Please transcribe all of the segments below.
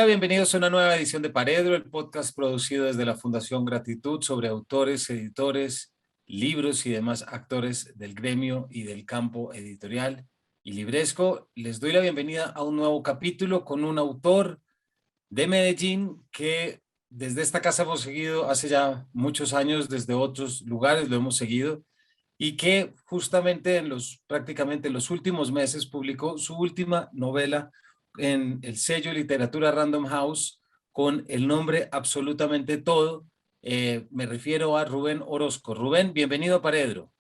bienvenidos a una nueva edición de Paredro, el podcast producido desde la Fundación Gratitud sobre autores, editores, libros y demás actores del gremio y del campo editorial y libresco. Les doy la bienvenida a un nuevo capítulo con un autor de Medellín que desde esta casa hemos seguido hace ya muchos años, desde otros lugares lo hemos seguido, y que justamente prácticamente en los últimos meses publicó su última novela en el sello Literatura Random House con el nombre Absolutamente Todo. Me refiero a Rubén Orozco. Rubén, bienvenido a Paredro.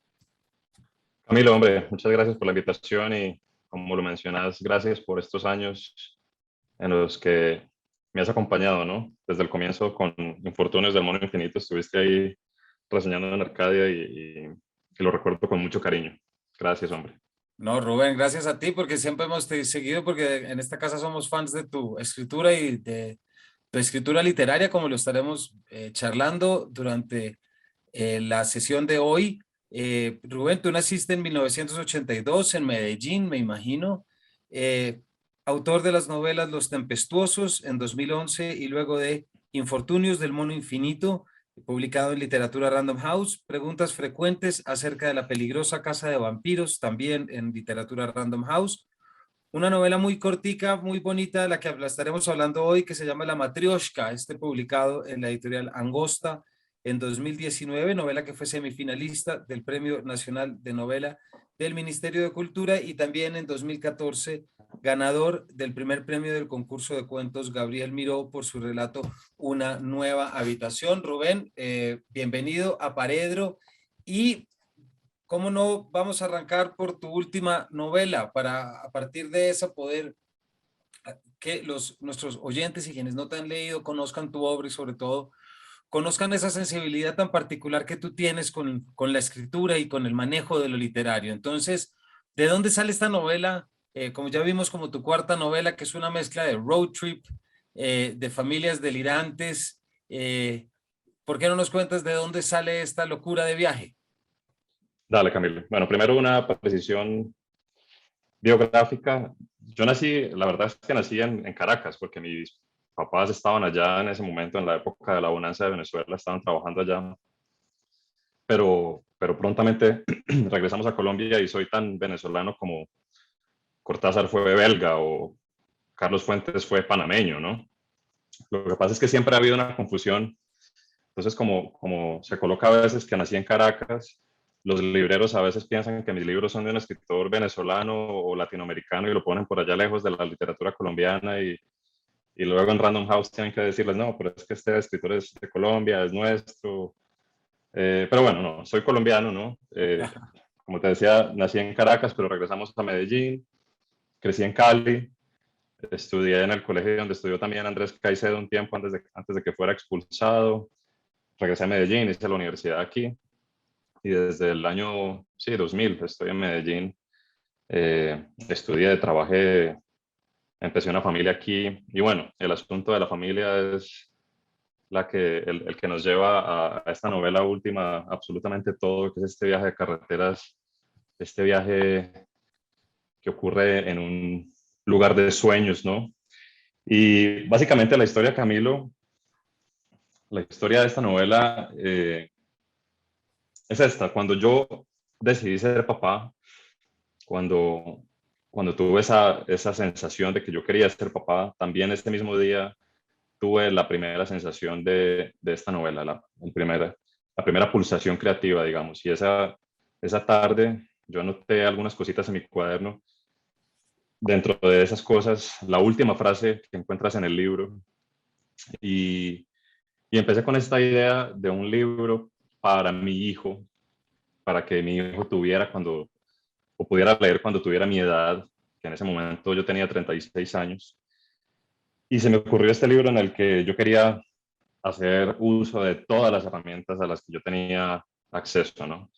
Camilo, hombre, muchas gracias por la invitación y, como lo mencionas, gracias por estos años en los que me has acompañado, ¿no? Desde el comienzo con Infortunios del Mono Infinito, estuviste ahí reseñando en Arcadia y lo recuerdo con mucho cariño. Gracias, hombre. No, Rubén, gracias a ti porque siempre hemos seguido, porque en esta casa somos fans de tu escritura y de tu escritura literaria, como lo estaremos charlando durante la sesión de hoy. Rubén, tú naciste en 1982 en Medellín, me imagino. Eh, Autor de las novelas Los Tempestuosos en 2011 y luego de Infortunios del Mono Infinito, publicado en Literatura Random House. Preguntas frecuentes acerca de la peligrosa casa de vampiros, también en Literatura Random House. Una novela muy cortica, muy bonita, de la que estaremos hablando hoy, que se llama La Matrioshka, publicado en la editorial Angosta en 2019, novela que fue semifinalista del Premio Nacional de Novela del Ministerio de Cultura y también en 2014 ganador del primer premio del concurso de cuentos Gabriel Miró por su relato Una nueva habitación. Rubén, bienvenido a Paredro y ¿cómo no vamos a arrancar por tu última novela para a partir de esa poder que nuestros oyentes y quienes no te han leído conozcan tu obra y sobre todo conozcan esa sensibilidad tan particular que tú tienes con la escritura y con el manejo de lo literario? Entonces, ¿de dónde sale esta novela? Como ya vimos, como tu cuarta novela, que es una mezcla de road trip, de familias delirantes. ¿Por qué no nos cuentas de dónde sale esta locura de viaje? Dale, Camilo. Bueno, primero una precisión biográfica. Yo nací, la verdad es que nací en Caracas, porque mis papás estaban allá en ese momento, en la época de la bonanza de Venezuela, estaban trabajando allá, pero prontamente regresamos a Colombia y soy tan venezolano como Cortázar fue belga o Carlos Fuentes fue panameño, ¿no? Lo que pasa es que siempre ha habido una confusión. Entonces, como se coloca a veces que nací en Caracas, los libreros a veces piensan que mis libros son de un escritor venezolano o latinoamericano y lo ponen por allá lejos de la literatura colombiana y luego en Random House tienen que decirles, no, pero es que este escritor es de Colombia, es nuestro. Pero bueno, no, soy colombiano, ¿no? Como te decía, nací en Caracas, pero regresamos a Medellín, crecí en Cali, estudié en el colegio donde estudió también Andrés Caicedo un tiempo antes de que fuera expulsado. Regresé a Medellín, hice la universidad aquí y desde el año, sí, 2000 estoy en Medellín. Estudié, trabajé, empecé una familia aquí y bueno, el asunto de la familia es el que nos lleva a esta novela última, absolutamente todo, que es este viaje de carreteras, este viaje que ocurre en un lugar de sueños, ¿no? Y básicamente la historia, Camilo, la historia de esta novela es esta. Cuando yo decidí ser papá, cuando, cuando tuve esa sensación de que yo quería ser papá, también ese mismo día tuve la primera sensación de esta novela, la primera pulsación creativa, digamos. Y esa tarde yo anoté algunas cositas en mi cuaderno. Dentro de esas cosas, la última frase que encuentras en el libro. Y, y empecé con esta idea de un libro para mi hijo, para que mi hijo tuviera o pudiera leer cuando tuviera mi edad, que en ese momento yo tenía 36 años. Y se me ocurrió este libro en el que yo quería hacer uso de todas las herramientas a las que yo tenía acceso, ¿no?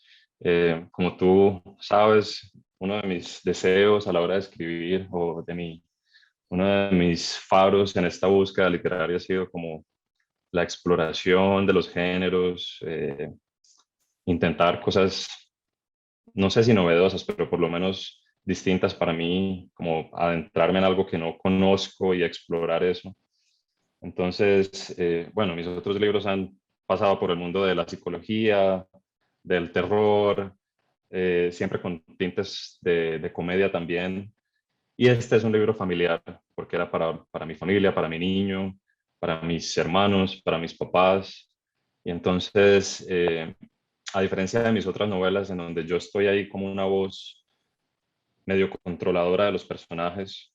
Como tú sabes, uno de mis deseos a la hora de escribir uno de mis faros en esta búsqueda literaria ha sido como la exploración de los géneros, intentar cosas, no sé si novedosas, pero por lo menos distintas para mí, como adentrarme en algo que no conozco y explorar eso. Entonces, bueno, mis otros libros han pasado por el mundo de la psicología, del terror, siempre con tintes de comedia también. Y este es un libro familiar, porque era para mi familia, para mi niño, para mis hermanos, para mis papás. Y entonces, a diferencia de mis otras novelas, en donde yo estoy ahí como una voz medio controladora de los personajes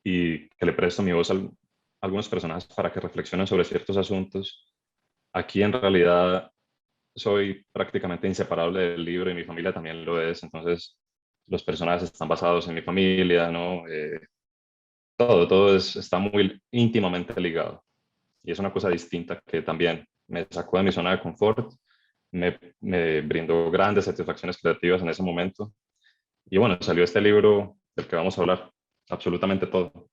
y que le presto mi voz a algunos personajes para que reflexionen sobre ciertos asuntos, aquí en realidad soy prácticamente inseparable del libro y mi familia también lo es. Entonces, los personajes están basados en mi familia, ¿no? Todo está muy íntimamente ligado. Y es una cosa distinta que también me sacó de mi zona de confort, me brindó grandes satisfacciones creativas en ese momento. Y bueno, salió este libro del que vamos a hablar, absolutamente todo.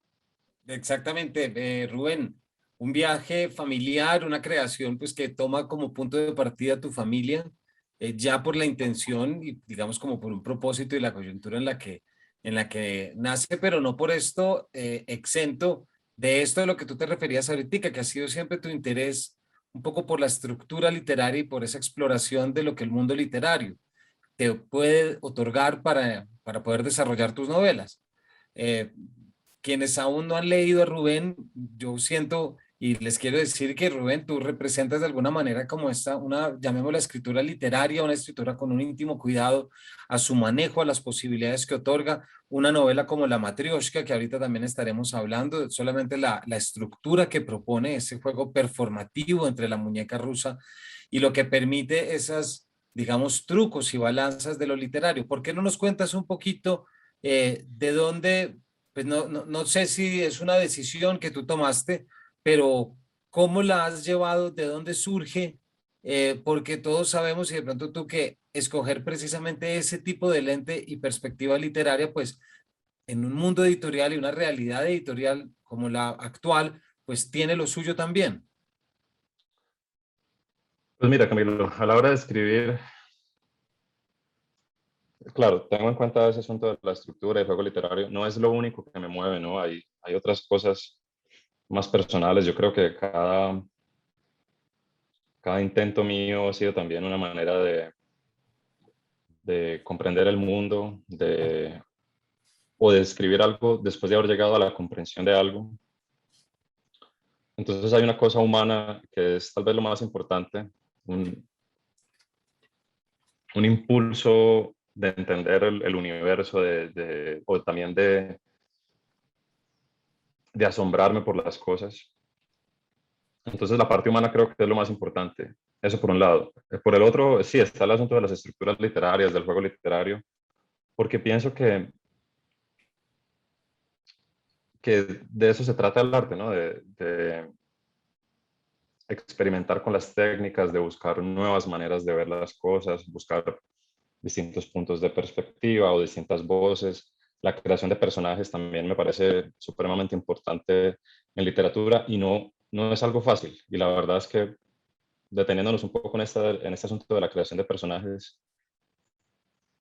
Exactamente, Rubén, un viaje familiar, una creación pues que toma como punto de partida tu familia, ya por la intención y digamos como por un propósito y la coyuntura en la que nace, pero no por esto exento de esto de lo que tú te referías ahorita, que ha sido siempre tu interés un poco por la estructura literaria y por esa exploración de lo que el mundo literario te puede otorgar para poder desarrollar tus novelas. Eh, Quienes aún no han leído a Rubén, yo siento y les quiero decir que Rubén, tú representas de alguna manera como esta, una, llamémosla escritura literaria, una escritura con un íntimo cuidado a su manejo, a las posibilidades que otorga una novela como La Matrioshka, que ahorita también estaremos hablando, solamente la estructura que propone ese juego performativo entre la muñeca rusa y lo que permite esas, digamos, trucos y balanzas de lo literario. ¿Por qué no nos cuentas un poquito de dónde, pues no sé si es una decisión que tú tomaste, pero cómo la has llevado, de dónde surge? Porque todos sabemos y de pronto tú que escoger precisamente ese tipo de lente y perspectiva literaria, pues en un mundo editorial y una realidad editorial como la actual, pues tiene lo suyo también. Pues mira, Camilo, a la hora de escribir, claro, tengo en cuenta ese asunto de la estructura y juego literario. No es lo único que me mueve, ¿no? Hay otras cosas más personales. Yo creo que cada intento mío ha sido también una manera de comprender el mundo, o de escribir algo después de haber llegado a la comprensión de algo. Entonces hay una cosa humana que es tal vez lo más importante, un, un impulso de entender el universo, o también de asombrarme por las cosas. Entonces la parte humana creo que es lo más importante. Eso por un lado. Por el otro, sí, está el asunto de las estructuras literarias, del juego literario, porque pienso que de eso se trata el arte, ¿no? De experimentar con las técnicas, de buscar nuevas maneras de ver las cosas, buscar distintos puntos de perspectiva o distintas voces. La creación de personajes también me parece supremamente importante en literatura y no es algo fácil. Y la verdad es que deteniéndonos un poco en este asunto de la creación de personajes,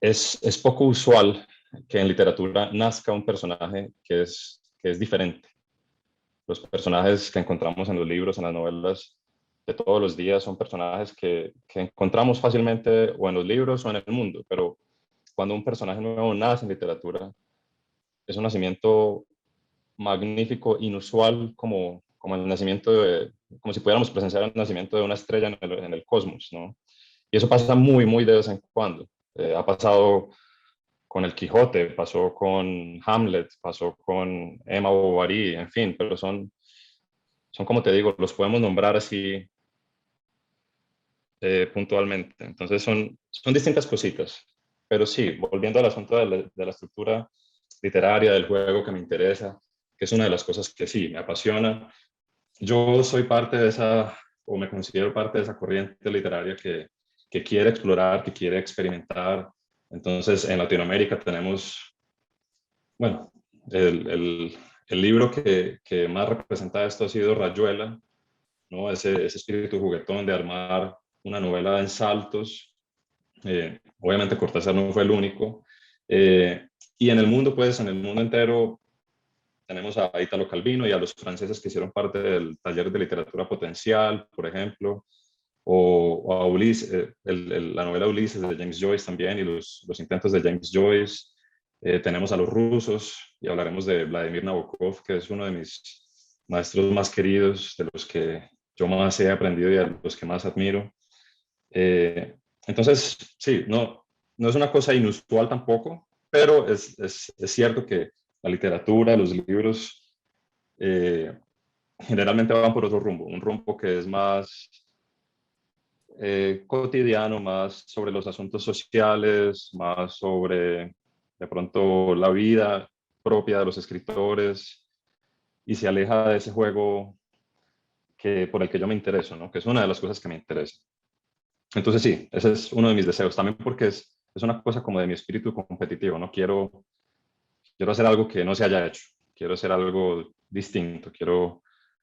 es poco usual que en literatura nazca un personaje que es diferente. Los personajes que encontramos en los libros, en las novelas de todos los días, son personajes que encontramos fácilmente o en los libros o en el mundo, pero cuando un personaje nuevo nace en literatura, es un nacimiento magnífico, inusual, como el nacimiento como si pudiéramos presenciar el nacimiento de una estrella en el cosmos, ¿no? Y eso pasa muy de vez en cuando. Ha pasado con el Quijote, pasó con Hamlet, pasó con Emma Bovary, en fin, pero son como te digo, los podemos nombrar así puntualmente. Entonces son distintas cositas. Pero sí, volviendo al asunto de la estructura literaria, del juego que me interesa, que es una de las cosas que sí, me apasiona. Yo soy parte de esa, o me considero parte de esa corriente literaria que quiere explorar, que quiere experimentar. Entonces, en Latinoamérica tenemos, bueno, el libro que más representa esto ha sido Rayuela, ¿no? Ese espíritu juguetón de armar una novela en saltos. Obviamente Cortázar no fue el único. Y en el mundo, pues, en el mundo entero, tenemos a Italo Calvino y a los franceses que hicieron parte del taller de literatura potencial, por ejemplo, o a Ulises, la novela Ulises de James Joyce también, y los intentos de James Joyce. Tenemos a los rusos, y hablaremos de Vladimir Nabokov, que es uno de mis maestros más queridos, de los que yo más he aprendido y a los que más admiro. Eh, entonces, sí, no es una cosa inusual tampoco, pero es cierto que la literatura, los libros, generalmente van por otro rumbo, un rumbo que es más cotidiano, más sobre los asuntos sociales, más sobre de pronto la vida propia de los escritores, y se aleja de ese juego por el que yo me intereso, ¿no? Que es una de las cosas que me interesa. Entonces sí, ese es uno de mis deseos, también porque es una cosa como de mi espíritu competitivo, ¿no? Quiero hacer algo que no se haya hecho, quiero hacer algo distinto, quiero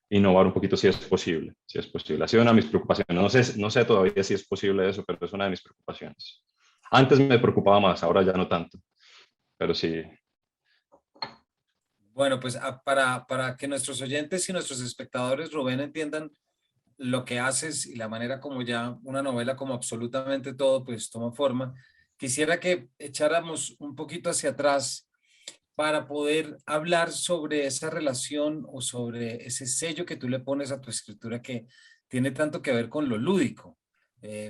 innovar un poquito si es posible, si es posible. Ha sido una de mis preocupaciones, no sé todavía si es posible eso, pero es una de mis preocupaciones. Antes me preocupaba más, ahora ya no tanto, pero sí. Bueno, pues para que nuestros oyentes y nuestros espectadores, Rubén, entiendan lo que haces y la manera como ya una novela como absolutamente todo pues toma forma, quisiera que echáramos un poquito hacia atrás para poder hablar sobre esa relación o sobre ese sello que tú le pones a tu escritura que tiene tanto que ver con lo lúdico.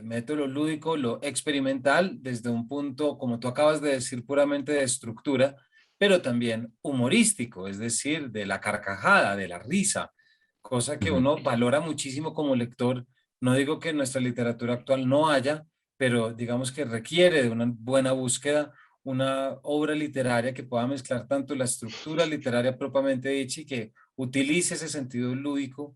Meto lo lúdico, lo experimental, desde un punto, como tú acabas de decir, puramente de estructura, pero también humorístico, es decir, de la carcajada, de la risa, cosa que Ujú. uno valora muchísimo como lector. No digo que en nuestra literatura actual no haya, pero digamos que requiere de una buena búsqueda, una obra literaria que pueda mezclar tanto la estructura literaria propiamente dicha y que utilice ese sentido lúdico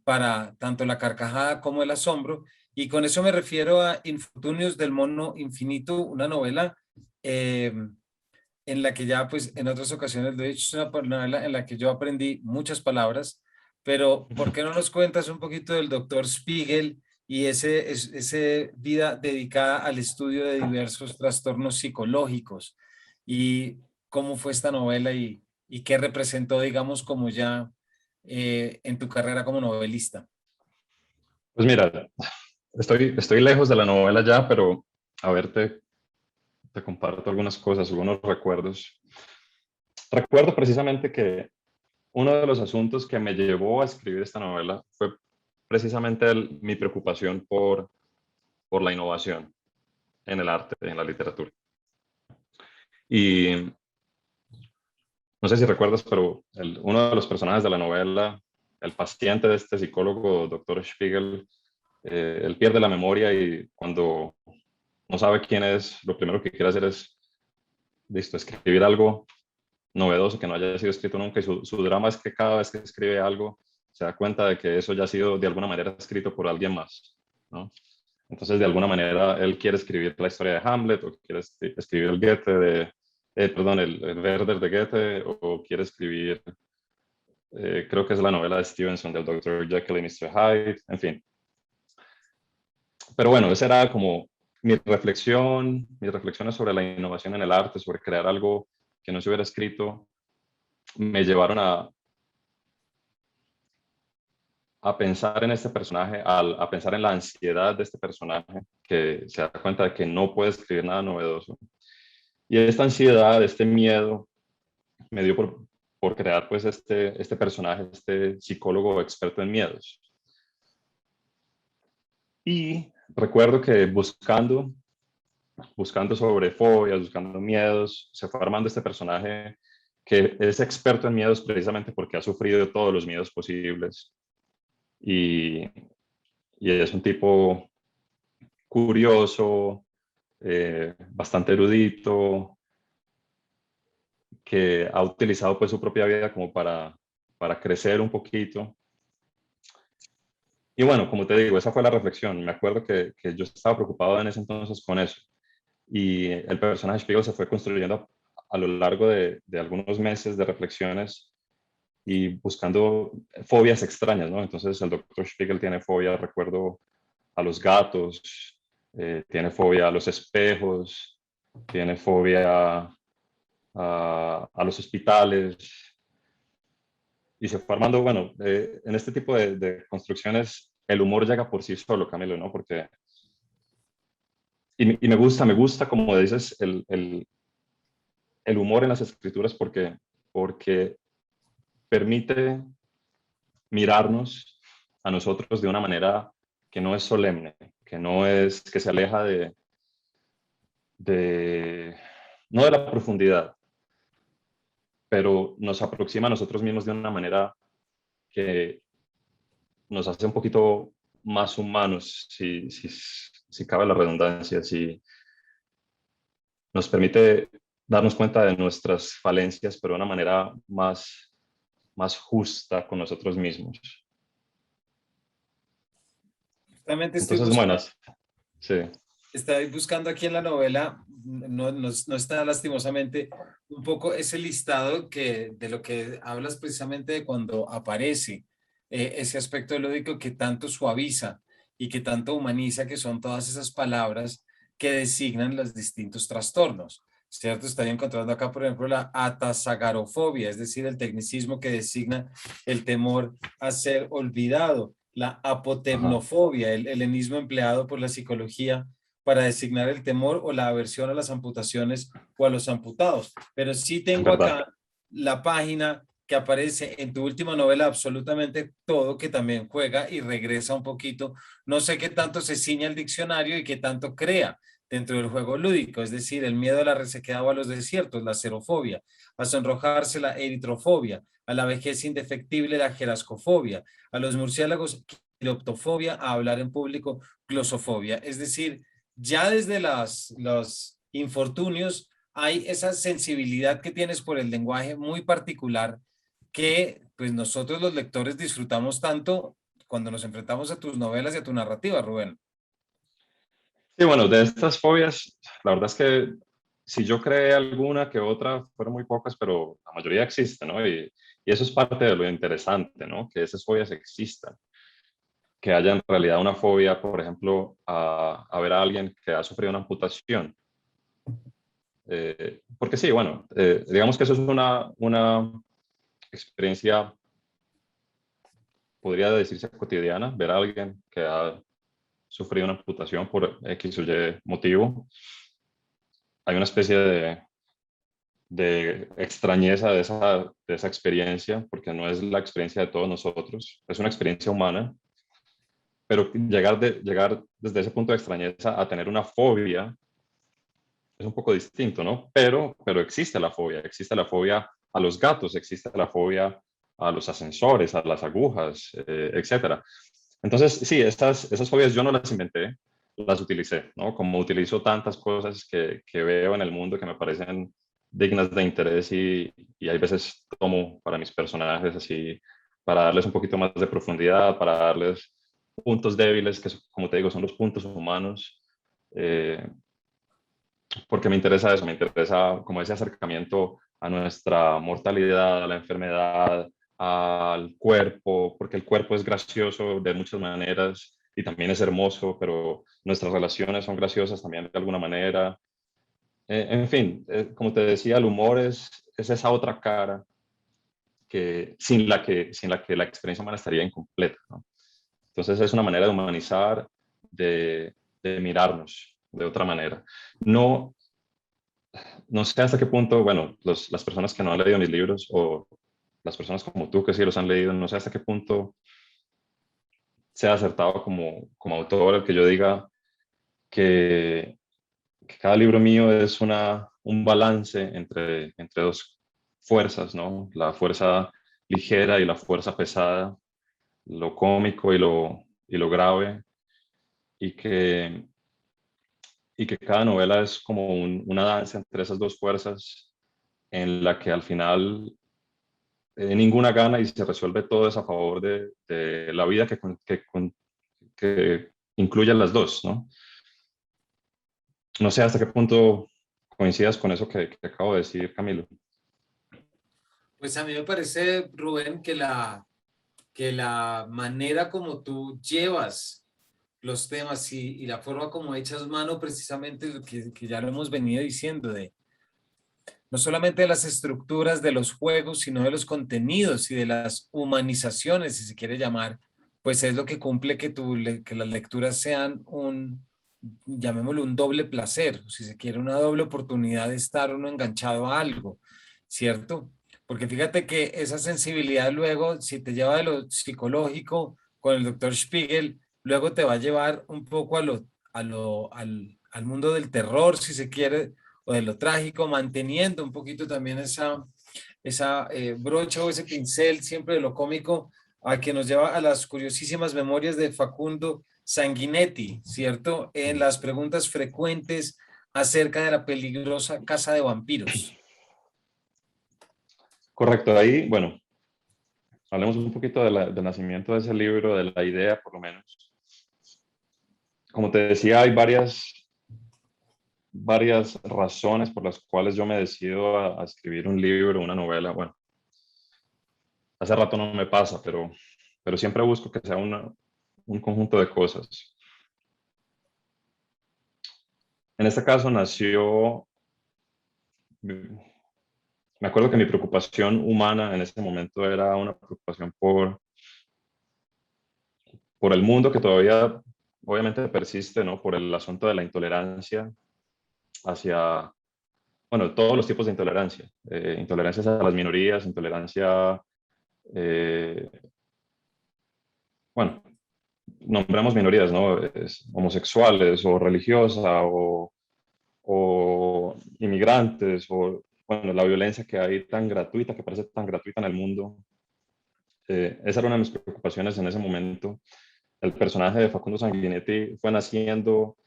para tanto la carcajada como el asombro. Y con eso me refiero a Infortunios del Mono Infinito, una novela eh, en la que ya pues en otras ocasiones lo he dicho, es una novela en la que yo aprendí muchas palabras, pero ¿por qué no nos cuentas un poquito del doctor Spiegel y ese vida dedicada al estudio de diversos trastornos psicológicos y cómo fue esta novela y qué representó, digamos, como ya en tu carrera como novelista? Pues mira, estoy lejos de la novela ya, pero a ver, te comparto algunas cosas, algunos recuerdos. Recuerdo precisamente que uno de los asuntos que me llevó a escribir esta novela fue precisamente mi preocupación por la innovación en el arte, en la literatura. Y no sé si recuerdas, pero uno de los personajes de la novela, el paciente de este psicólogo, doctor Spiegel, él pierde la memoria y cuando no sabe quién es, lo primero que quiere hacer es, listo, escribir algo novedoso que no haya sido escrito nunca. Y su drama es que cada vez que escribe algo, se da cuenta de que eso ya ha sido de alguna manera escrito por alguien más, ¿no? Entonces, de alguna manera, él quiere escribir la historia de Hamlet, o quiere escribir el Goethe perdón, el Werther de Goethe, o quiere escribir, creo que es la novela de Stevenson del Dr. Jekyll y Mr. Hyde, en fin. Pero bueno, esa era como mis reflexiones sobre la innovación en el arte, sobre crear algo que no se hubiera escrito, me llevaron a pensar en este personaje, a pensar en la ansiedad de este personaje, que se da cuenta de que no puede escribir nada novedoso. Y esta ansiedad, este miedo, me dio por crear pues este personaje, este psicólogo experto en miedos. Y recuerdo que buscando sobre fobias, buscando miedos, se fue armando este personaje que es experto en miedos precisamente porque ha sufrido todos los miedos posibles. Y, y es un tipo curioso, bastante erudito, que ha utilizado pues su propia vida como para crecer un poquito. Y bueno, como te digo, esa fue la reflexión. Me acuerdo que yo estaba preocupado en ese entonces con eso. Y el personaje Spiegel se fue construyendo a lo largo de algunos meses de reflexiones y buscando fobias extrañas, ¿no? Entonces el doctor Spiegel tiene fobia, recuerdo, a los gatos, tiene fobia a los espejos, tiene fobia a los hospitales. y se fue armando, bueno, en este tipo de construcciones el humor llega por sí solo, Camilo, ¿no? Porque, y me gusta, como dices, el humor en las escrituras porque permite mirarnos a nosotros de una manera que no es solemne, que no es, que se aleja de no de la profundidad, pero nos aproxima a nosotros mismos de una manera que nos hace un poquito más humanos, si cabe la redundancia, si nos permite darnos cuenta de nuestras falencias, pero de una manera más justa con nosotros mismos. Realmente Entonces, buenas, sí. estoy buscando aquí en la novela, no está lastimosamente, un poco ese listado de lo que hablas precisamente de cuando aparece ese aspecto lúdico que tanto suaviza y que tanto humaniza, que son todas esas palabras que designan los distintos trastornos. ¿Cierto? Estoy encontrando acá, por ejemplo, la atasagarofobia, es decir, el tecnicismo que designa el temor a ser olvidado, la Ajá, apotemnofobia, el helenismo empleado por la psicología para designar el temor o la aversión a las amputaciones o a los amputados. Pero sí es tengo verdad. acá la página que aparece en tu última novela, absolutamente todo, que también juega y regresa un poquito. No sé qué tanto se ciña el diccionario y qué tanto crea dentro del juego lúdico, es decir, el miedo a la resequedad o a los desiertos, la xerofobia, a sonrojarse, la eritrofobia, a la vejez indefectible, la gerascofobia, a los murciélagos, quiroptofobia, a hablar en público, glosofobia. Es decir, ya desde los infortunios hay esa sensibilidad que tienes por el lenguaje muy particular que pues nosotros los lectores disfrutamos tanto cuando nos enfrentamos a tus novelas y a tu narrativa, Rubén. Sí, bueno, de estas fobias, la verdad es que si yo creé alguna que otra, fueron muy pocas, pero la mayoría existen, ¿no? Y eso es parte de lo interesante, ¿no? Que esas fobias existan, que haya en realidad una fobia, por ejemplo, a ver a alguien que ha sufrido una amputación. Porque sí, bueno, digamos que eso es una experiencia, podría decirse cotidiana, ver a alguien que ha sufrido una amputación por X o Y motivo. Hay una especie de extrañeza de esa experiencia, porque no es la experiencia de todos nosotros, es una experiencia humana, pero llegar desde ese punto de extrañeza a tener una fobia es un poco distinto, ¿no? Pero existe la fobia a los gatos, existe la fobia a los ascensores, a las agujas, etcétera. Entonces, sí, esas fobias yo no las inventé, las utilicé, ¿no? Como utilizo tantas cosas que veo en el mundo que me parecen dignas de interés y hay veces tomo para mis personajes así, para darles un poquito más de profundidad, para darles puntos débiles, que como te digo, son los puntos humanos, porque me interesa eso, me interesa como ese acercamiento a nuestra mortalidad, a la enfermedad, al cuerpo, porque el cuerpo es gracioso de muchas maneras y también es hermoso, pero nuestras relaciones son graciosas también de alguna manera. En fin, como te decía, el humor es esa otra cara sin la que la experiencia humana estaría incompleta, ¿no? Entonces es una manera de humanizar, de mirarnos de otra manera. No, no sé hasta qué punto, bueno, las personas que no han leído mis libros o las personas como tú que sí los han leído, no sé hasta qué punto sea acertado como autor el que yo diga que cada libro mío es un balance entre dos fuerzas, ¿no? La fuerza ligera y la fuerza pesada, lo cómico y lo grave, y y que cada novela es como una danza entre esas dos fuerzas en la que al final ninguna gana y se resuelve todo es a favor de la vida que incluye a las dos, ¿no? No sé hasta qué punto coincidas con eso que acabo de decir, Camilo. Pues a mí me parece, Rubén, que la manera como tú llevas los temas y la forma como echas mano, precisamente lo que ya lo hemos venido diciendo, no solamente de las estructuras de los juegos, sino de los contenidos y de las humanizaciones, si se quiere llamar, pues es lo que cumple que, que las lecturas sean un, llamémoslo un doble placer, si se quiere, una doble oportunidad de estar uno enganchado a algo, ¿cierto? Porque fíjate que esa sensibilidad luego, si te lleva de lo psicológico con el doctor Spiegel, luego te va a llevar un poco al mundo del terror, si se quiere, o de lo trágico, manteniendo un poquito también esa brocha o ese pincel siempre de lo cómico, a que nos lleva a las curiosísimas memorias de Facundo Sanguinetti, ¿cierto? En las preguntas frecuentes acerca de la peligrosa casa de vampiros. Correcto, ahí, bueno, hablemos un poquito del nacimiento de ese libro, de la idea por lo menos. Como te decía, hay varias razones por las cuales yo me decido a escribir un libro, una novela. Bueno, hace rato no me pasa, pero siempre busco que sea un conjunto de cosas. En este caso nació, me acuerdo que mi preocupación humana en ese momento era una preocupación por el mundo que todavía obviamente persiste, ¿no? Por el asunto de la intolerancia hacia, bueno, todos los tipos de intolerancia. Intolerancias a las minorías, intolerancia, eh, bueno, nombramos minorías, ¿no? Homosexuales o religiosa o inmigrantes o, bueno, la violencia que hay tan gratuita, que parece tan gratuita en el mundo. Esa era una de mis preocupaciones en ese momento. El personaje de Facundo Sanguinetti fue naciendo,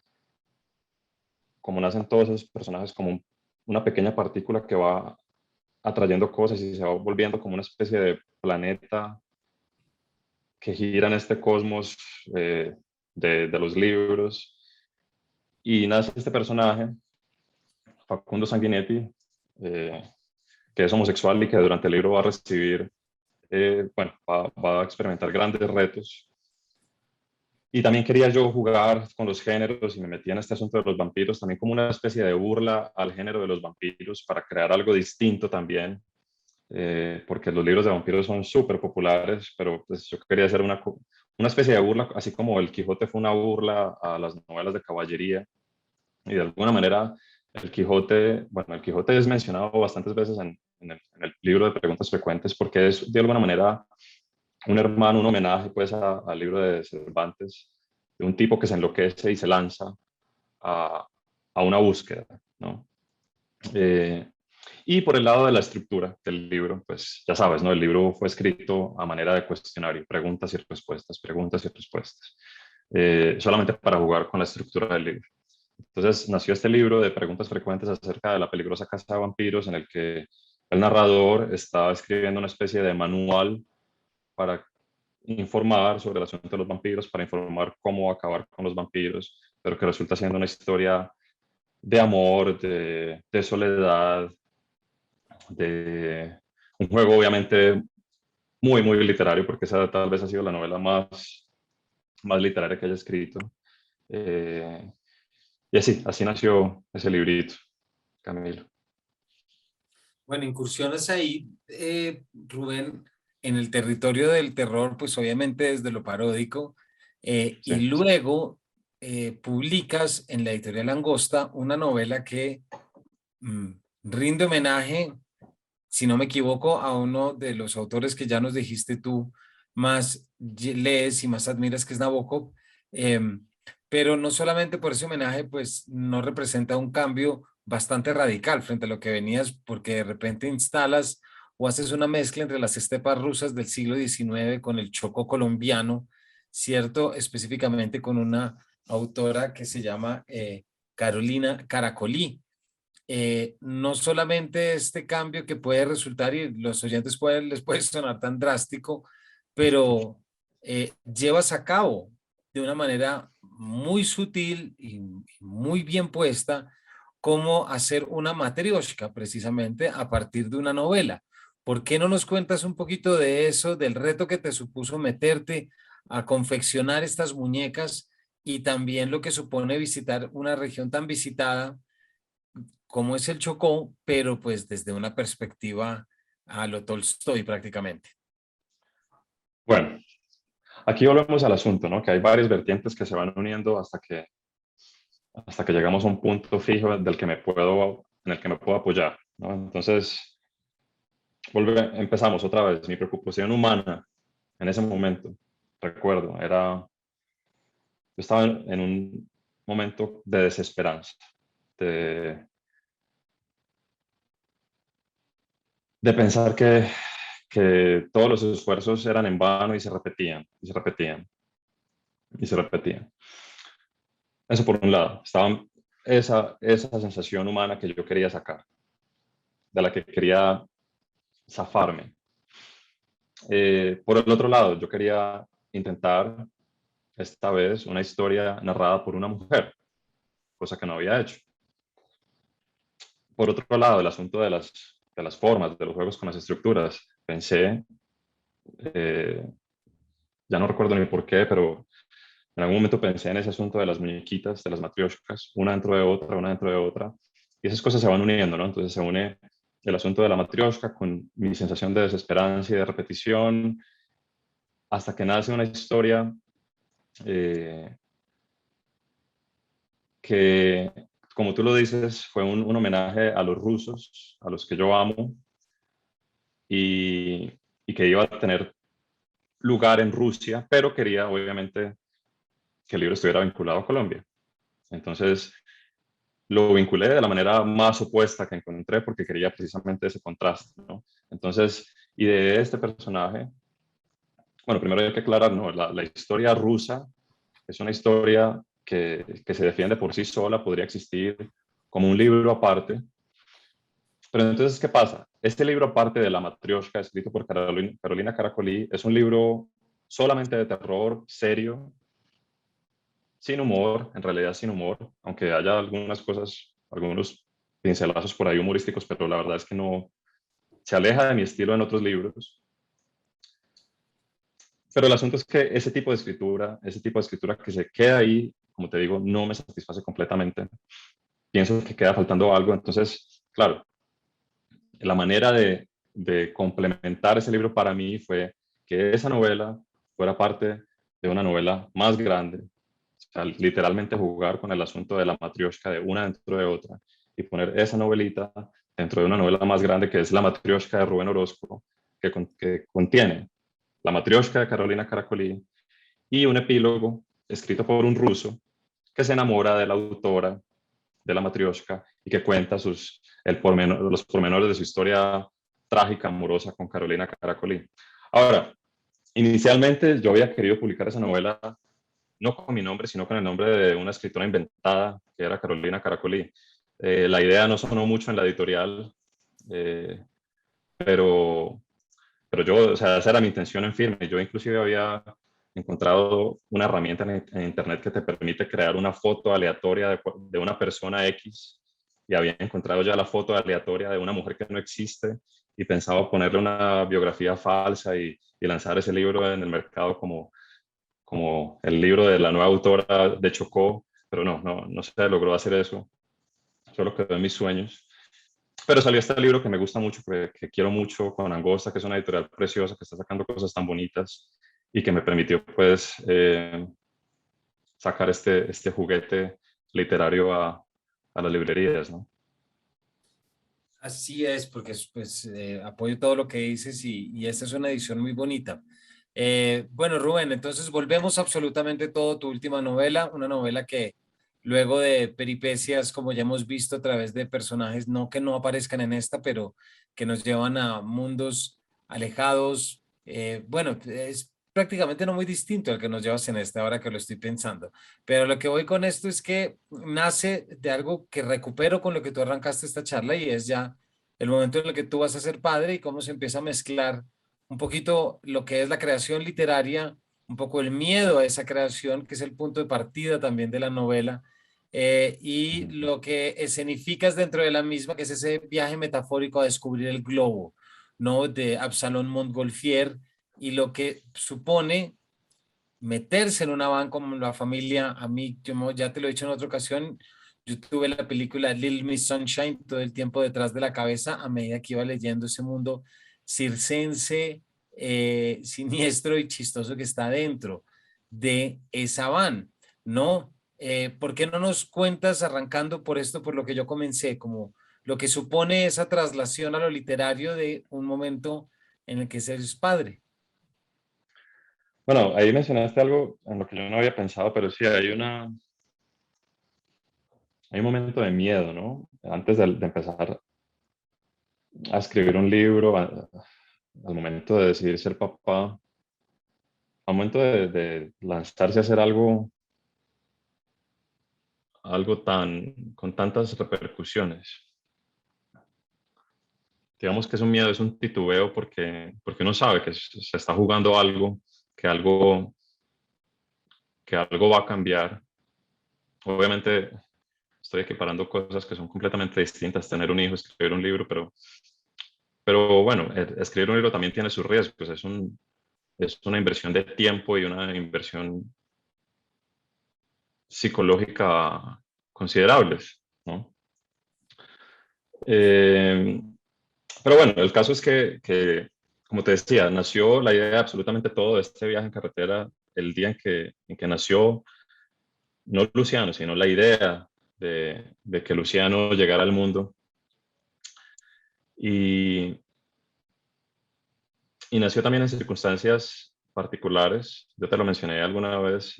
como nacen todos esos personajes, como una pequeña partícula que va atrayendo cosas y se va volviendo como una especie de planeta que gira en este cosmos de los libros. Y nace este personaje, Facundo Sanguinetti, eh, que es homosexual y que durante el libro va a recibir, bueno, va a experimentar grandes retos. Y también quería yo jugar con los géneros y me metí en este asunto de los vampiros también como una especie de burla al género de los vampiros para crear algo distinto también, porque los libros de vampiros son súper populares, pero pues yo quería hacer una especie de burla, así como El Quijote fue una burla a las novelas de caballería. Y de alguna manera el Quijote, bueno, el Quijote es mencionado bastantes veces en el libro de preguntas frecuentes porque es de alguna manera un hermano, un homenaje pues al libro de Cervantes, de un tipo que se enloquece y se lanza a, a una búsqueda, ¿no? Eh, y por el lado de la estructura del libro, pues ya sabes, ¿no? El libro fue escrito a manera de cuestionario, preguntas y respuestas, solamente para jugar con la estructura del libro. Entonces nació este libro de preguntas frecuentes acerca de la peligrosa casa de vampiros, en el que el narrador está escribiendo una especie de manual para informar sobre el asunto de los vampiros, para informar cómo acabar con los vampiros, pero que resulta siendo una historia de amor, de soledad, de un juego obviamente muy, muy literario, porque esa tal vez ha sido la novela más literaria que haya escrito. Eh, y así nació ese librito, Camilo. Bueno, incursiones ahí, Rubén, en el territorio del terror, pues obviamente desde lo paródico, Sí. y luego publicas en la editorial Angosta una novela que mm, rinde homenaje, si no me equivoco, a uno de los autores que ya nos dijiste tú, más lees y más admiras, que es Nabokov, pero no solamente por ese homenaje, pues no representa un cambio bastante radical frente a lo que venías, porque de repente instalas o haces una mezcla entre las estepas rusas del siglo XIX con el Chocó colombiano, ¿cierto? Específicamente con una autora que se llama Carolina Caracolí. No solamente este cambio que puede resultar, y los oyentes les puede sonar tan drástico, pero llevas a cabo de una manera muy sutil y muy bien puesta cómo hacer una matrioshka precisamente a partir de una novela. ¿Por qué no nos cuentas un poquito de eso, del reto que te supuso meterte a confeccionar estas muñecas y también lo que supone visitar una región tan visitada cómo es el Chocó, pero pues desde una perspectiva a lo Tolstoy prácticamente. Bueno, aquí volvemos al asunto, ¿no? Que hay varias vertientes que se van uniendo hasta que llegamos a un punto fijo en el que me puedo apoyar, ¿no? Entonces, empezamos otra vez. Mi preocupación humana en ese momento, recuerdo, yo estaba en un momento de desesperanza, de, de pensar que todos los esfuerzos eran en vano y se repetían, y se repetían, y se repetían. Eso por un lado, estaba esa sensación humana que yo quería sacar, de la que quería zafarme. Por el otro lado, yo quería intentar esta vez una historia narrada por una mujer, cosa que no había hecho. Por otro lado, el asunto de las formas, de los juegos con las estructuras, pensé, eh, ya no recuerdo ni por qué, pero en algún momento pensé en ese asunto de las muñequitas, de las matrioshkas, una dentro de otra, una dentro de otra, y esas cosas se van uniendo, ¿no? Entonces se une el asunto de la matrioshka con mi sensación de desesperanza y de repetición, hasta que nace una historia eh, que, como tú lo dices, fue un homenaje a los rusos, a los que yo amo, y, y que iba a tener lugar en Rusia, pero quería obviamente que el libro estuviera vinculado a Colombia. Entonces lo vinculé de la manera más opuesta que encontré porque quería precisamente ese contraste, ¿no? Entonces, y de este personaje, bueno, primero hay que aclarar, ¿no? La historia rusa es una historia que se defiende por sí sola, podría existir como un libro aparte. Pero entonces, ¿qué pasa? Este libro aparte de La Matrioshka, escrito por Carolina Caracolí, es un libro solamente de terror, serio, sin humor, en realidad sin humor, aunque haya algunas cosas, algunos pincelazos por ahí humorísticos, pero la verdad es que no se aleja de mi estilo en otros libros. Pero el asunto es que ese tipo de escritura que se queda ahí, como te digo, no me satisface completamente. Pienso que queda faltando algo. Entonces, claro, la manera de complementar ese libro para mí fue que esa novela fuera parte de una novela más grande, o sea, literalmente jugar con el asunto de la matrioshka de una dentro de otra y poner esa novelita dentro de una novela más grande que es La Matrioshka de Rubén Orozco, que contiene La Matrioshka de Carolina Caracolí y un epílogo escrito por un ruso que se enamora de la autora de La Matrioshka y que cuenta los pormenores de su historia trágica, amorosa con Carolina Caracolí. Ahora, inicialmente yo había querido publicar esa novela no con mi nombre, sino con el nombre de una escritora inventada, que era Carolina Caracolí. La idea no sonó mucho en la editorial, eh, pero, pero yo, o sea, esa era mi intención en firme. Yo inclusive había encontrado una herramienta en Internet que te permite crear una foto aleatoria de una persona X y había encontrado ya la foto aleatoria de una mujer que no existe y pensaba ponerle una biografía falsa y lanzar ese libro en el mercado como el libro de la nueva autora de Chocó, pero no se logró hacer eso, solo quedó en mis sueños. Pero salió este libro que me gusta mucho, que quiero mucho, con Angosta, que es una editorial preciosa, que está sacando cosas tan bonitas y que me permitió pues sacar este juguete literario a las librerías, ¿no? Así es, porque pues, apoyo todo lo que dices y esta es una edición muy bonita. Bueno, Rubén, entonces volvemos absolutamente todo tu última novela, una novela que luego de peripecias, como ya hemos visto a través de personajes, no que no aparezcan en esta, pero que nos llevan a mundos alejados. Bueno, es prácticamente no muy distinto al que nos llevas en esta, ahora que lo estoy pensando. Pero lo que voy con esto es que nace de algo que recupero con lo que tú arrancaste esta charla y es ya el momento en el que tú vas a ser padre y cómo se empieza a mezclar un poquito lo que es la creación literaria, un poco el miedo a esa creación, que es el punto de partida también de la novela, y Ujú. lo que escenificas dentro de la misma, que es ese viaje metafórico a descubrir el globo, ¿no? De Absalón Montgolfier y lo que supone meterse en una van como la familia. A mí, ya te lo he dicho en otra ocasión, Yo tuve la película Little Miss Sunshine todo el tiempo detrás de la cabeza a medida que iba leyendo ese mundo circense, siniestro y chistoso que está dentro de esa van, ¿no? ¿Por qué no nos cuentas, arrancando por esto, por lo que yo comencé, como lo que supone esa traslación a lo literario de un momento en el que eres padre? Bueno, ahí mencionaste algo en lo que yo no había pensado, pero sí, hay un momento de miedo, ¿no? Antes de empezar a escribir un libro, al momento de decidir ser papá, al momento de lanzarse a hacer algo con tantas repercusiones. Digamos que es un miedo, es un titubeo porque uno sabe que se está jugando algo, que algo, que algo va a cambiar. Obviamente estoy equiparando cosas que son completamente distintas, tener un hijo, escribir un libro, pero bueno, escribir un libro también tiene sus riesgos, es una inversión de tiempo y una inversión psicológica considerables, ¿no? Eh, pero bueno, el caso es como te decía, nació la idea de absolutamente todo de este viaje en carretera el día en que nació, no Luciano, sino la idea de que Luciano llegara al mundo. Y, y nació también en circunstancias particulares. Yo te lo mencioné alguna vez,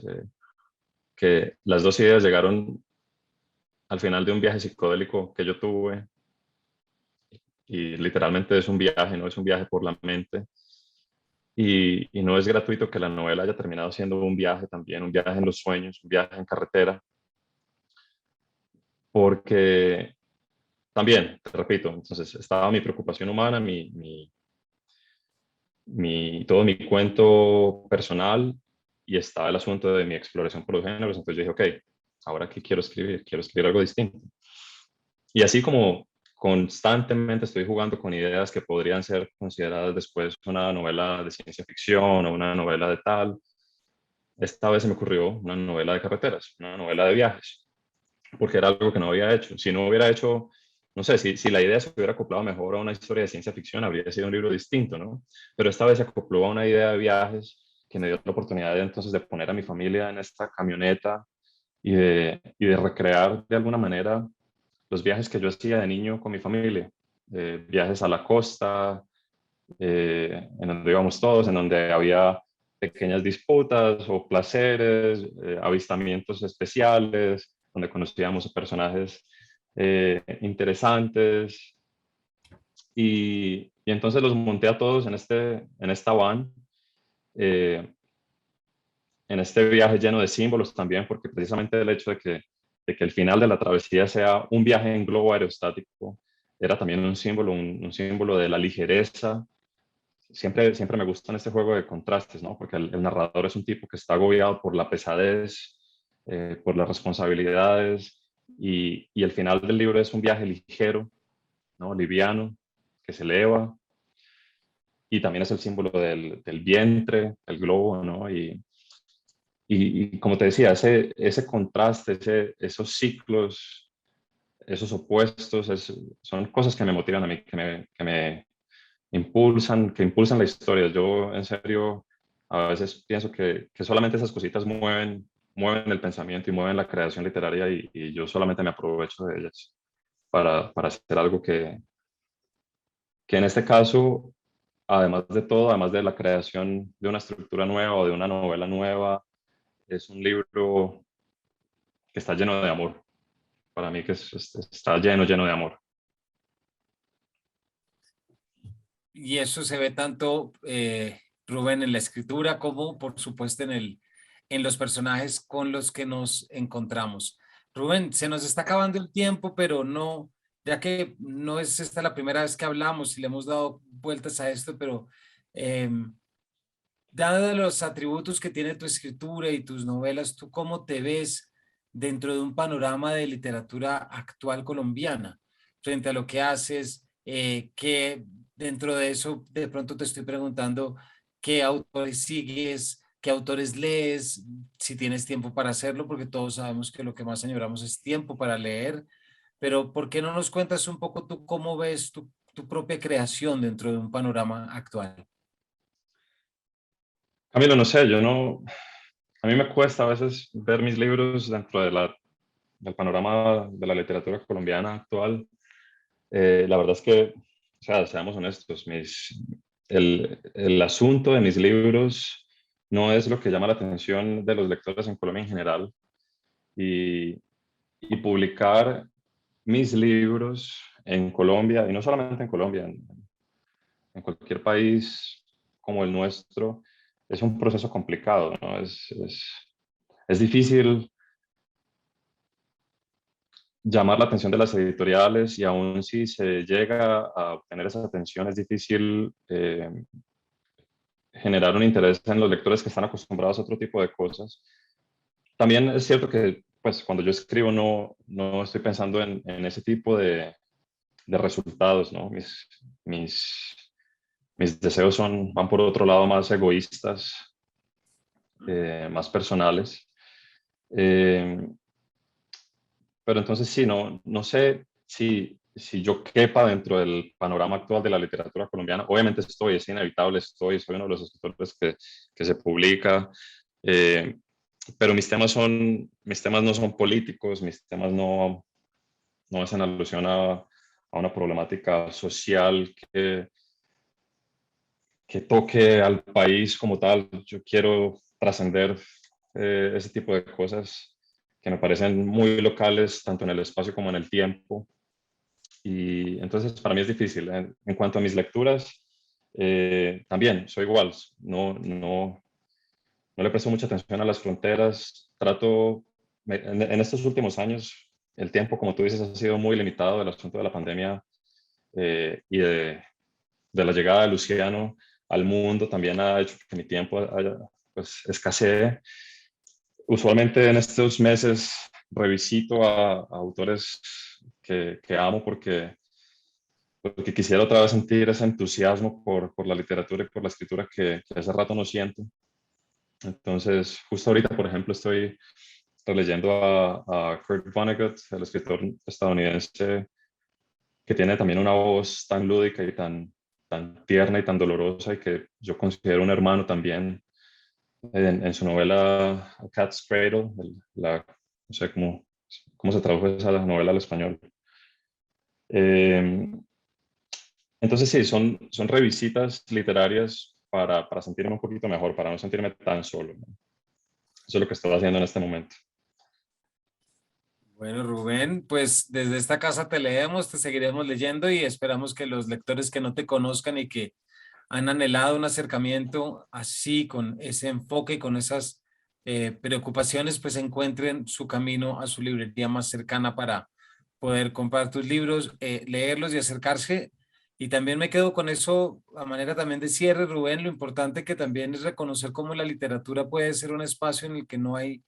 que las dos ideas llegaron al final de un viaje psicodélico que yo tuve. Y literalmente es un viaje, no es un viaje por la mente. Y no es gratuito que la novela haya terminado siendo un viaje también, un viaje en los sueños, un viaje en carretera, porque también, te repito, entonces estaba mi preocupación humana, todo mi cuento personal y estaba el asunto de mi exploración por los géneros. Entonces yo dije, ok, ahora qué quiero escribir algo distinto. Y así como constantemente estoy jugando con ideas que podrían ser consideradas después una novela de ciencia ficción o una novela de tal, esta vez se me ocurrió una novela de carreteras, una novela de viajes, porque era algo que no había hecho. Si no hubiera hecho, no sé, si la idea se hubiera acoplado mejor a una historia de ciencia ficción, habría sido un libro distinto, ¿no? Pero esta vez se acopló a una idea de viajes que me dio la oportunidad entonces de poner a mi familia en esta camioneta y de recrear de alguna manera los viajes que yo hacía de niño con mi familia, viajes a la costa, en donde íbamos todos, en donde había pequeñas disputas o placeres, avistamientos especiales, donde conocíamos a personajes interesantes. Y entonces los monté a todos en esta van, eh, en este viaje lleno de símbolos también, porque precisamente el hecho de que el final de la travesía sea un viaje en globo aerostático era también un símbolo de la ligereza. Siempre me gusta en este juego de contrastes, ¿no? Porque el narrador es un tipo que está agobiado por la pesadez, por las responsabilidades, y el final del libro es un viaje ligero, ¿no? Liviano, que se eleva, y también es el símbolo del vientre, el globo, ¿no? Y como te decía, ese contraste, esos ciclos, esos opuestos, son cosas que me motivan a mí, que impulsan la historia. Yo, en serio, a veces pienso que solamente esas cositas mueven el pensamiento y mueven la creación literaria y yo solamente me aprovecho de ellas para hacer algo que en este caso, además de todo, además de la creación de una estructura nueva o de una novela nueva, es un libro que está lleno de amor. Para mí que está lleno de amor. Y eso se ve tanto, Rubén, en la escritura como, por supuesto, en los personajes con los que nos encontramos. Rubén, se nos está acabando el tiempo, pero no, ya que no es esta la primera vez que hablamos y le hemos dado vueltas a esto, pero dado los atributos que tiene tu escritura y tus novelas, ¿tú cómo te ves dentro de un panorama de literatura actual colombiana frente a lo que haces? Que dentro de eso, de pronto te estoy preguntando qué autores sigues, qué autores lees, si tienes tiempo para hacerlo, porque todos sabemos que lo que más añoramos es tiempo para leer, pero ¿por qué no nos cuentas un poco tú cómo ves tu propia creación dentro de un panorama actual? Camilo, no sé, yo no, a mí me cuesta a veces ver mis libros dentro de del panorama de la literatura colombiana actual. La verdad es que, o sea, seamos honestos, el asunto de mis libros no es lo que llama la atención de los lectores en Colombia en general. Y, y publicar mis libros en Colombia, y no solamente en Colombia, en cualquier país como el nuestro, es un proceso complicado, ¿no? Es difícil llamar la atención de las editoriales y aún si se llega a obtener esa atención, es difícil generar un interés en los lectores que están acostumbrados a otro tipo de cosas. También es cierto que pues, cuando yo escribo no estoy pensando en ese tipo de resultados, ¿no? Mis deseos van por otro lado más egoístas, más personales. Eh, pero entonces sí, no sé si yo quepa dentro del panorama actual de la literatura colombiana. Obviamente es inevitable, soy uno de los escritores que se publica, eh, pero mis temas no son políticos, mis temas no hacen alusión a una problemática social que toque al país como tal. Yo quiero trascender ese tipo de cosas que me parecen muy locales, tanto en el espacio como en el tiempo. Y entonces para mí es difícil. En cuanto a mis lecturas, también soy igual. No le presto mucha atención a las fronteras. En estos últimos años, el tiempo, como tú dices, ha sido muy limitado. El asunto de la pandemia y de la llegada de Luciano al mundo también ha hecho que mi tiempo pues, escasee. Usualmente en estos meses revisito a autores que amo porque quisiera otra vez sentir ese entusiasmo por la literatura y por la escritura que hace rato no siento. Entonces, justo ahorita, por ejemplo, estoy releyendo a Kurt Vonnegut, el escritor estadounidense que tiene también una voz tan lúdica y tan tierna y tan dolorosa y que yo considero un hermano también en su novela A Cat's Cradle, no sé cómo se tradujo esa novela al español. Eh, entonces sí, son revisitas literarias para sentirme un poquito mejor, para no sentirme tan solo, ¿no? Eso es lo que estoy haciendo en este momento. Bueno, Rubén, pues desde esta casa te leemos, te seguiremos leyendo y esperamos que los lectores que no te conozcan y que han anhelado un acercamiento así, con ese enfoque y con esas preocupaciones, pues encuentren su camino a su librería más cercana para poder comprar tus libros, leerlos y acercarse. Y también me quedo con eso a manera también de cierre, Rubén, lo importante que también es reconocer cómo la literatura puede ser un espacio en el que no hay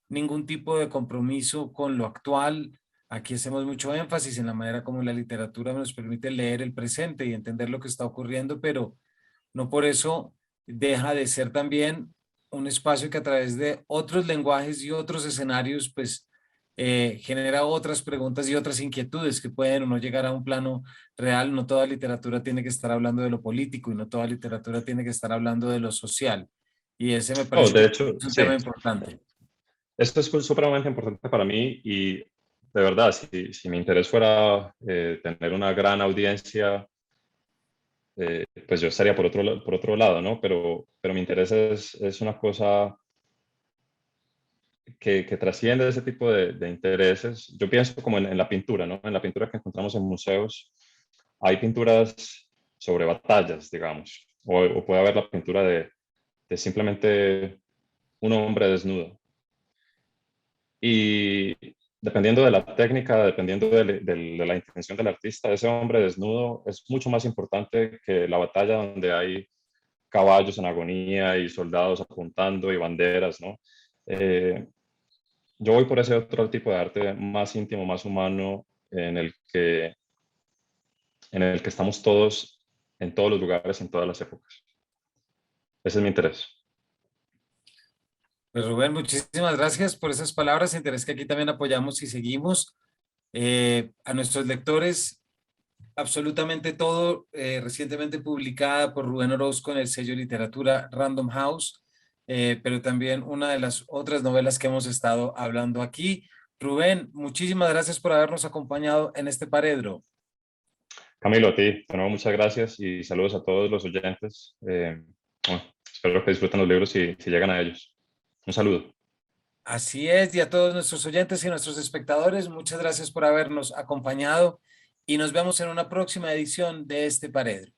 ningún tipo de compromiso con lo actual. Aquí hacemos mucho énfasis en la manera como la literatura nos permite leer el presente y entender lo que está ocurriendo, pero no por eso deja de ser también un espacio que a través de otros lenguajes y otros escenarios, pues genera otras preguntas y otras inquietudes que pueden o no llegar a un plano real. No toda literatura tiene que estar hablando de lo político y no toda literatura tiene que estar hablando de lo social. Y ese me Oh, parece de hecho, un sí. tema importante. Esto es supremamente importante para mí y de verdad, si mi interés fuera tener una gran audiencia, pues yo estaría por otro lado, ¿no? Pero mi interés es una cosa que trasciende ese tipo de intereses. Yo pienso como en la pintura, ¿no? En la pintura que encontramos en museos, hay pinturas sobre batallas, digamos, o puede haber la pintura de simplemente un hombre desnudo. Y dependiendo de la técnica, dependiendo de la intención del artista, ese hombre desnudo es mucho más importante que la batalla donde hay caballos en agonía y soldados apuntando y banderas, ¿no? Eh, yo voy por ese otro tipo de arte más íntimo, más humano, en el que estamos todos en todos los lugares, en todas las épocas. Ese es mi interés. Pues Rubén, muchísimas gracias por esas palabras. Interés que aquí también apoyamos y seguimos. A nuestros lectores, absolutamente todo, recientemente publicada por Rubén Orozco en el sello Literatura Random House, pero también una de las otras novelas que hemos estado hablando aquí. Rubén, muchísimas gracias por habernos acompañado en este Paredro. Camilo, a ti, de nuevo muchas gracias y saludos a todos los oyentes. Bueno, espero que disfruten los libros si llegan a ellos. Un saludo. Así es, y a todos nuestros oyentes y nuestros espectadores, muchas gracias por habernos acompañado y nos vemos en una próxima edición de este Paredro.